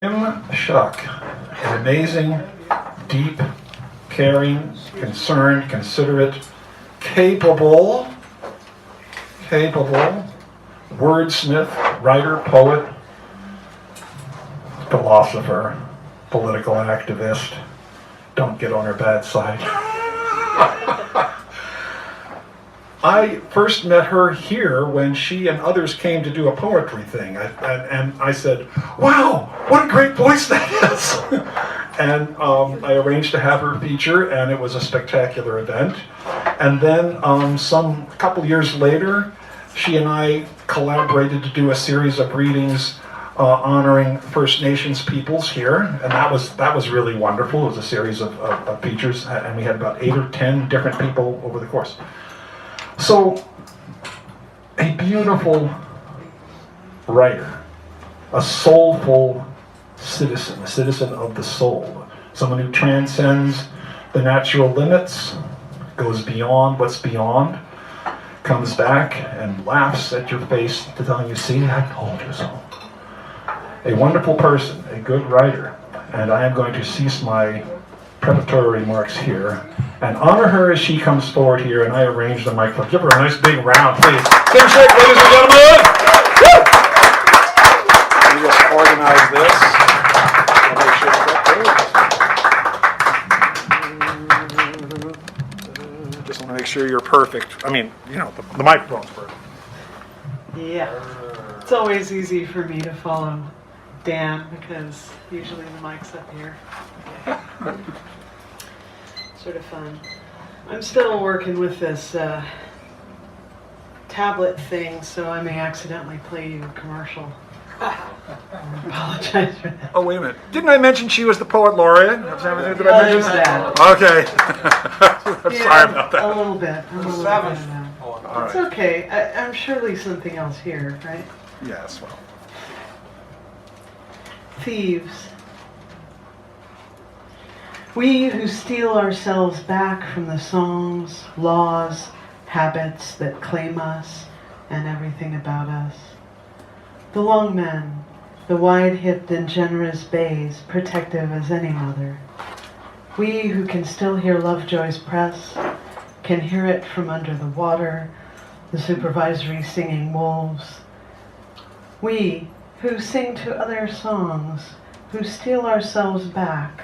Shuck, an amazing, deep, caring, concerned, considerate, capable, capable wordsmith, writer, poet, philosopher, political activist. Don't get on her bad side. I first met her here when she and others came to do a poetry thing. And I said, wow, what a great voice that is. And I arranged to have her feature, and it was a spectacular event. And then a couple years later, she and I collaborated to do a series of readings honoring First Nations peoples here, and that was really wonderful. It was a series of features, and we had about 8 or 10 different people over the course. So, a beautiful writer, a soulful citizen, a citizen of the soul, someone who transcends the natural limits, goes beyond what's beyond, comes back and laughs at your face to tell you, see, I told you so. A wonderful person, a good writer, and I am going to cease my preparatory remarks here and honor her as she comes forward here, and I arrange the microphone. Give her a nice big round, please. Tim Shuck, ladies and gentlemen! Woo! We just organize this. I'll make sure that just want to make sure you're perfect. I mean, you know, the microphone's perfect. Yeah. It's always easy for me to follow Dan because usually the mic's up here. Sort of fun. I'm still working with this tablet thing, so I may accidentally play you a commercial. I apologize for that. Oh, wait a minute. Didn't I mention she was the poet laureate? Did I mention that? Okay. I'm sorry about that. A little bit. I'm a little bit of that. All It's right. okay. I'm surely something else here, right? Yes, well. Thieves. We who steal ourselves back from the songs, laws, habits that claim us and everything about us. The long men, the wide-hipped and generous bays, protective as any mother. We who can still hear Lovejoy's press, can hear it from under the water, the supervisory singing wolves. We who sing to other songs, who steal ourselves back,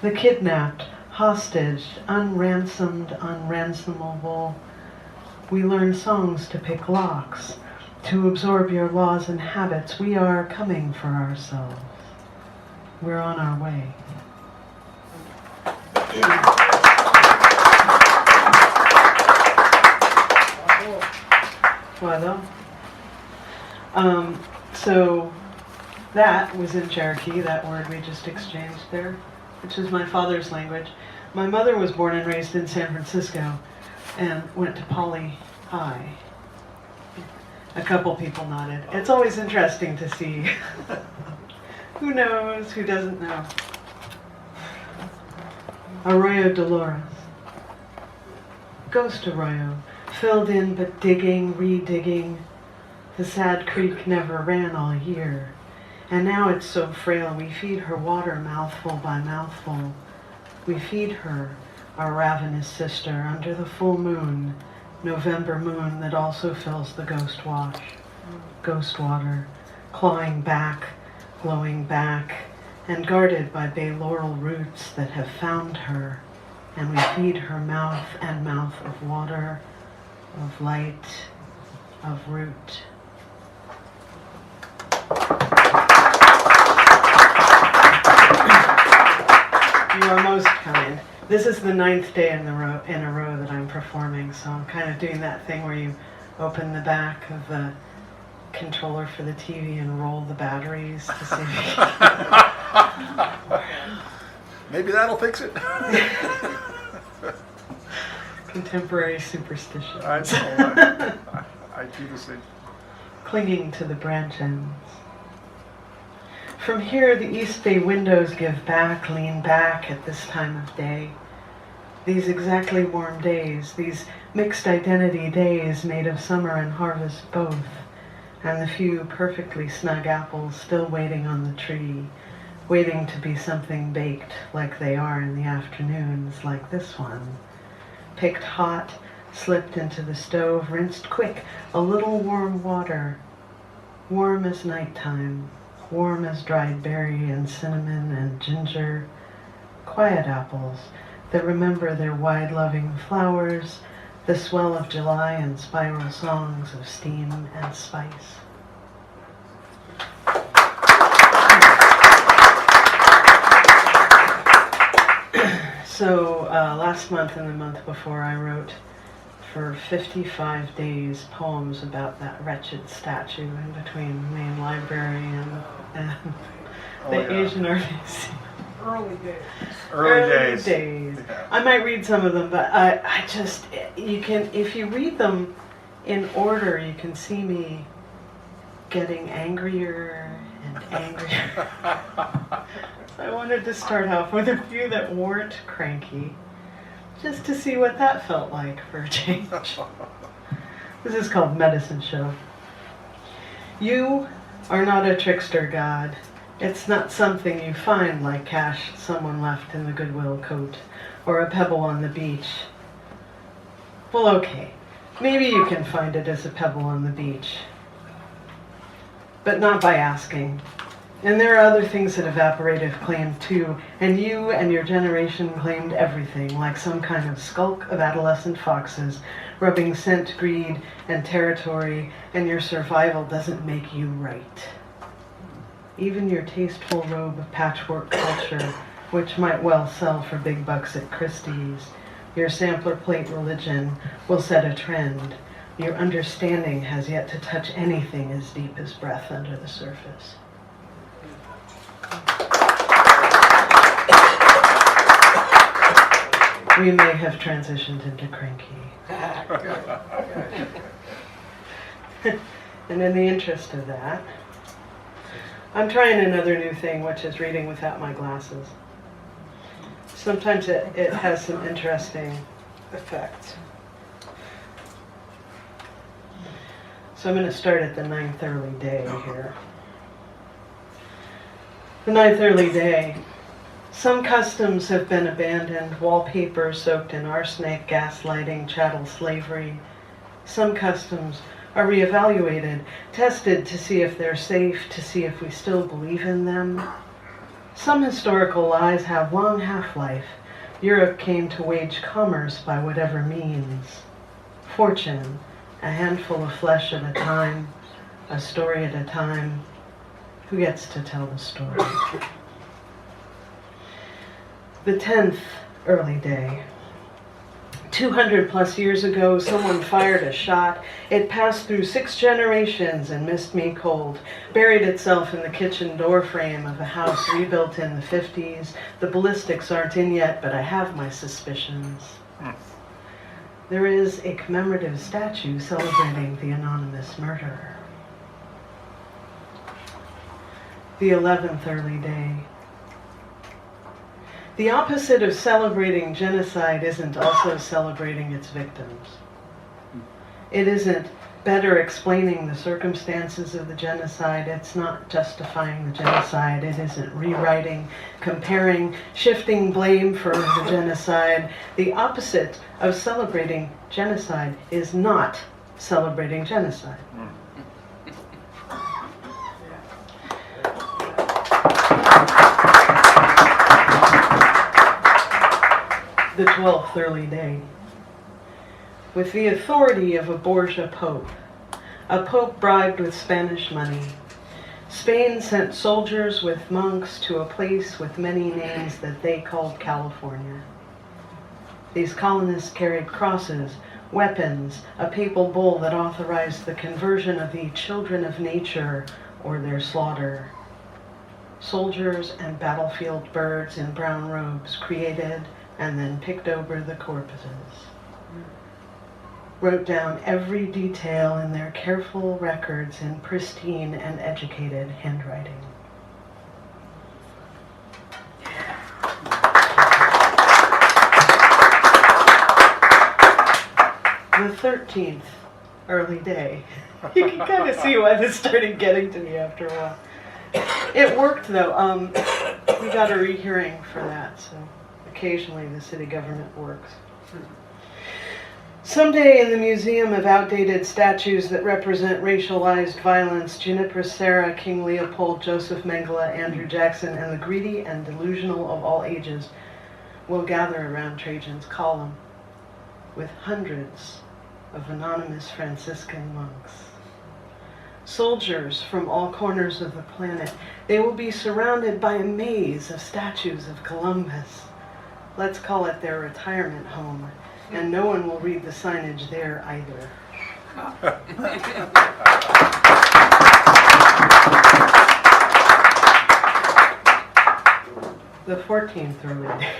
the kidnapped, hostage, unransomed, unransomable. We learn songs to pick locks, to absorb your laws and habits. We are coming for ourselves. We're on our way. Voilà. So that was in Cherokee, that word we just exchanged there, which is my father's language. My mother was born and raised in San Francisco and went to Poly High. A couple people nodded. It's always interesting to see who knows, who doesn't know. Arroyo Dolores. Ghost Arroyo, filled in but digging, redigging. The sad creek never ran all year. And now it's so frail, we feed her water mouthful by mouthful. We feed her, our ravenous sister, under the full moon, November moon that also fills the ghost water, clawing back, glowing back, and guarded by bay laurel roots that have found her. And we feed her mouth and mouth of water, of light, of root. You are most kind. This is the 9th day in a row that I'm performing, so I'm kind of doing that thing where you open the back of the controller for the TV and roll the batteries to see if Maybe that'll fix it. contemporary superstitions. I do the same. Clinging to the branch ends. From here, the East Bay windows give back, lean back at this time of day. These exactly warm days, these mixed identity days made of summer and harvest both, and the few perfectly snug apples still waiting on the tree, waiting to be something baked like they are in the afternoons like this one. Picked hot, slipped into the stove, rinsed quick, a little warm water, warm as nighttime, warm as dried berry and cinnamon and ginger, quiet apples that remember their wide-loving flowers, the swell of July and spiral songs of steam and spice. So last month and the month before, I wrote for 55 days poems about that wretched statue in between the main library and the Asian Art Museum. Early days. Yeah. I might read some of them, but I just, you can, if you read them in order, you can see me getting angrier and angrier. So I wanted to start off with a few that weren't cranky, just to see what that felt like for a change. This is called Medicine Show. You are not a trickster god. It's not something you find like cash someone left in the Goodwill coat, or a pebble on the beach. Well, okay, maybe you can find it as a pebble on the beach, but not by asking. And there are other things that evaporate have claimed too, and you and your generation claimed everything, like some kind of skulk of adolescent foxes, rubbing scent, greed, and territory, and your survival doesn't make you right. Even your tasteful robe of patchwork culture, which might well sell for big bucks at Christie's, your sampler plate religion will set a trend. Your understanding has yet to touch anything as deep as breath under the surface. We may have transitioned into cranky. And in the interest of that, I'm trying another new thing, which is reading without my glasses. Sometimes it has some interesting effects. So I'm going to start at the 9th early day here. The 9th early day. Some customs have been abandoned, wallpaper soaked in arsenic, gaslighting, chattel slavery. Some customs are reevaluated, tested to see if they're safe, to see if we still believe in them. Some historical lies have long half-life. Europe came to wage commerce by whatever means. Fortune, a handful of flesh at a time, a story at a time. Who gets to tell the story? The 10th early day. 200 plus years ago, someone fired a shot. It passed through 6 generations and missed me cold. Buried itself in the kitchen door frame of a house rebuilt in the 50s. The ballistics aren't in yet, but I have my suspicions. There is a commemorative statue celebrating the anonymous murderer. The 11th early day. The opposite of celebrating genocide isn't also celebrating its victims. It isn't better explaining the circumstances of the genocide. It's not justifying the genocide. It isn't rewriting, comparing, shifting blame for the genocide. The opposite of celebrating genocide is not celebrating genocide. The 12th early day. With the authority of a Borgia pope, a pope bribed with Spanish money, Spain sent soldiers with monks to a place with many names that they called California. These colonists carried crosses, weapons, a papal bull that authorized the conversion of the children of nature or their slaughter. Soldiers and battlefield birds in brown robes created and then picked over the corpses. Wrote down every detail in their careful records in pristine and educated handwriting. The 13th early day. You can kind of see why this started getting to me after a while. It worked though. We got a rehearing for that, so occasionally the city government works. Someday in the Museum of Outdated Statues that represent racialized violence, Juniper Serra, King Leopold, Joseph Mengele, Andrew Jackson, and the greedy and delusional of all ages will gather around Trajan's column with hundreds of anonymous Franciscan monks. Soldiers from all corners of the planet, they will be surrounded by a maze of statues of Columbus. Let's call it their retirement home, and no one will read the signage there either. The 14th early day.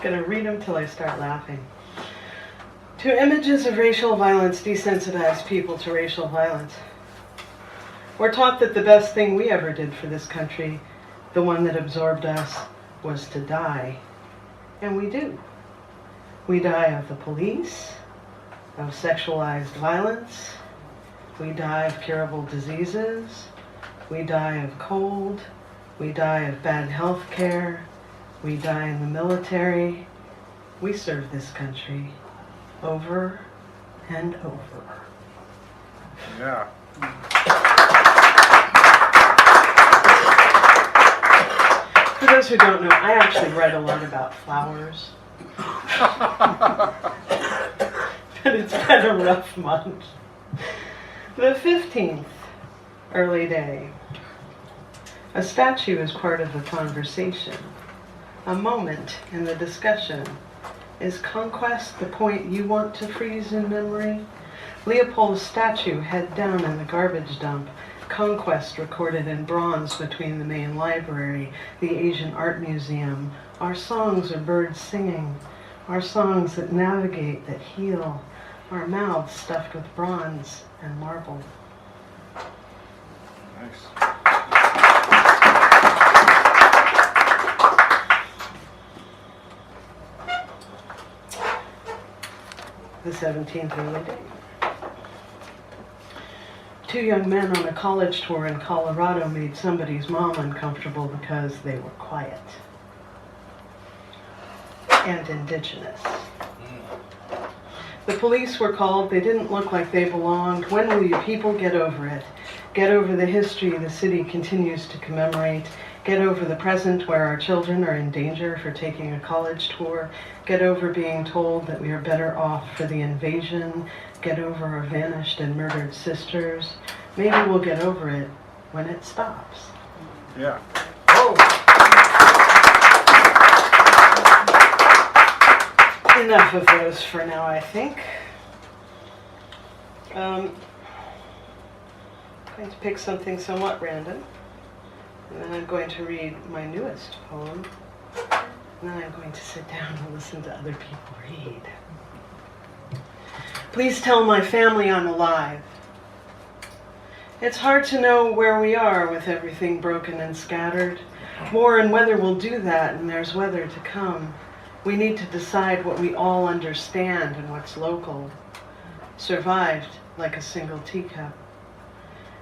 Gonna read them till I start laughing. To images of racial violence desensitize people to racial violence. We're taught that the best thing we ever did for this country, the one that absorbed us, was to die. And we do. We die of the police, of sexualized violence. We die of curable diseases. We die of cold. We die of bad health care. We die in the military. We serve this country over and over. Yeah. For those who don't know, I actually read a lot about flowers. But it's been a rough month. The 15th, early day. A statue is part of the conversation. A moment in the discussion. Is conquest the point you want to freeze in memory? Leopold's statue head down in the garbage dump. Conquest recorded in bronze between the main library, the Asian Art Museum. Our songs are birds singing. Our songs that navigate, that heal. Our mouths stuffed with bronze and marble. Nice. The 17th early day. Two young men on a college tour in Colorado made somebody's mom uncomfortable because they were quiet and indigenous. The police were called. They didn't look like they belonged. When will you people get over it? Get over the history the city continues to commemorate. Get over the present where our children are in danger for taking a college tour. Get over being told that we are better off for the invasion. Get over our vanished and murdered sisters. Maybe we'll get over it when it stops. Yeah. Enough of those for now, I think. I'm going to pick something somewhat random. And then I'm going to read my newest poem. And then I'm going to sit down and listen to other people read. Please tell my family I'm alive. It's hard to know where we are with everything broken and scattered. War and weather will do that, and there's weather to come. We need to decide what we all understand and what's local. Survived like a single teacup.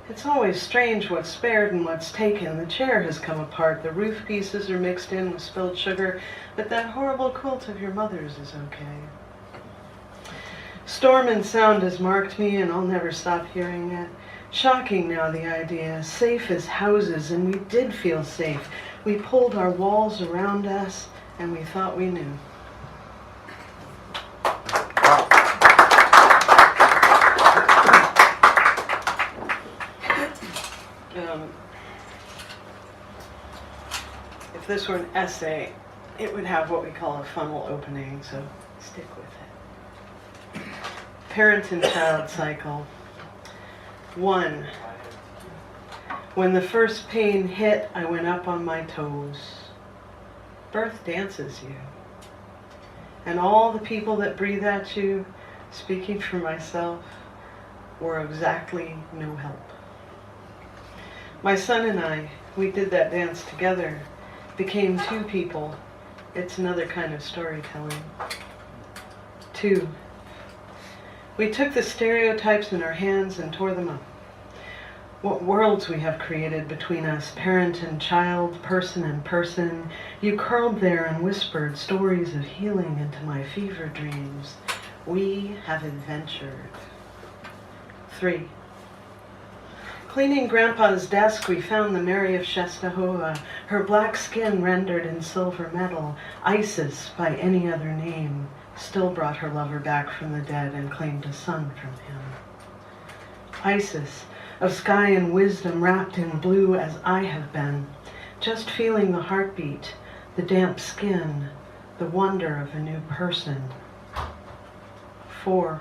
It's always strange what's spared and what's taken. The chair has come apart. The roof pieces are mixed in with spilled sugar, but that horrible quilt of your mother's is okay. Storm and sound has marked me, and I'll never stop hearing it. Shocking now, the idea. Safe as houses, and we did feel safe. We pulled our walls around us, and we thought we knew. If this were an essay, it would have what we call a funnel opening, so stick with it. Parent and child cycle. 1. When the first pain hit, I went up on my toes. Birth dances you. And all the people that breathe at you, speaking for myself, were exactly no help. My son and I, we did that dance together, became two people. It's another kind of storytelling. 2. We took the stereotypes in our hands and tore them up. What worlds we have created between us, parent and child, person and person. You curled there and whispered stories of healing into my fever dreams. We have adventured. 3. Cleaning Grandpa's desk, we found the Mary of Czestochowa, her black skin rendered in silver metal. Isis, by any other name, still brought her lover back from the dead and claimed a son from him. Isis, of sky and wisdom wrapped in blue as I have been, just feeling the heartbeat, the damp skin, the wonder of a new person. 4.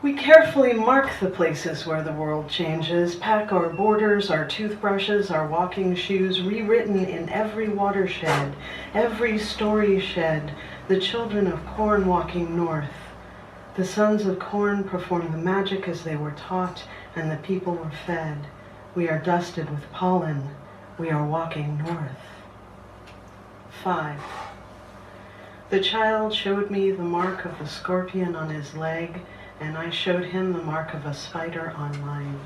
We carefully mark the places where the world changes, pack our borders, our toothbrushes, our walking shoes, rewritten in every watershed, every story shed, the children of corn walking north. The sons of corn performed the magic as they were taught, and the people were fed. We are dusted with pollen. We are walking north. 5. The child showed me the mark of the scorpion on his leg, and I showed him the mark of a spider on mine.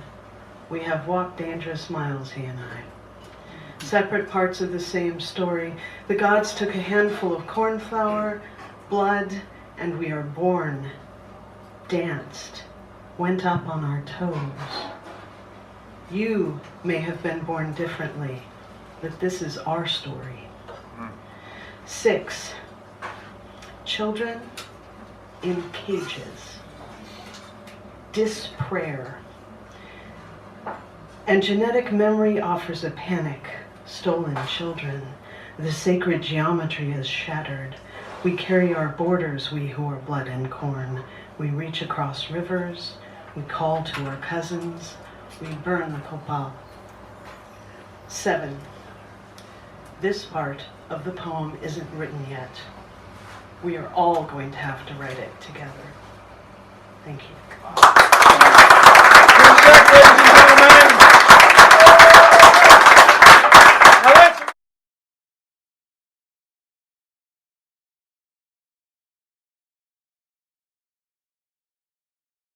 We have walked dangerous miles, he and I. Separate parts of the same story. The gods took a handful of cornflower, blood, and we are born. Danced, went up on our toes. You may have been born differently, but this is our story. 6. Children in cages. Disprayer. And genetic memory offers a panic. Stolen children. The sacred geometry is shattered. We carry our borders, we who are blood and corn. We reach across rivers, we call to our cousins, we burn the copal. 7. This part of the poem isn't written yet. We are all going to have to write it together. Thank you.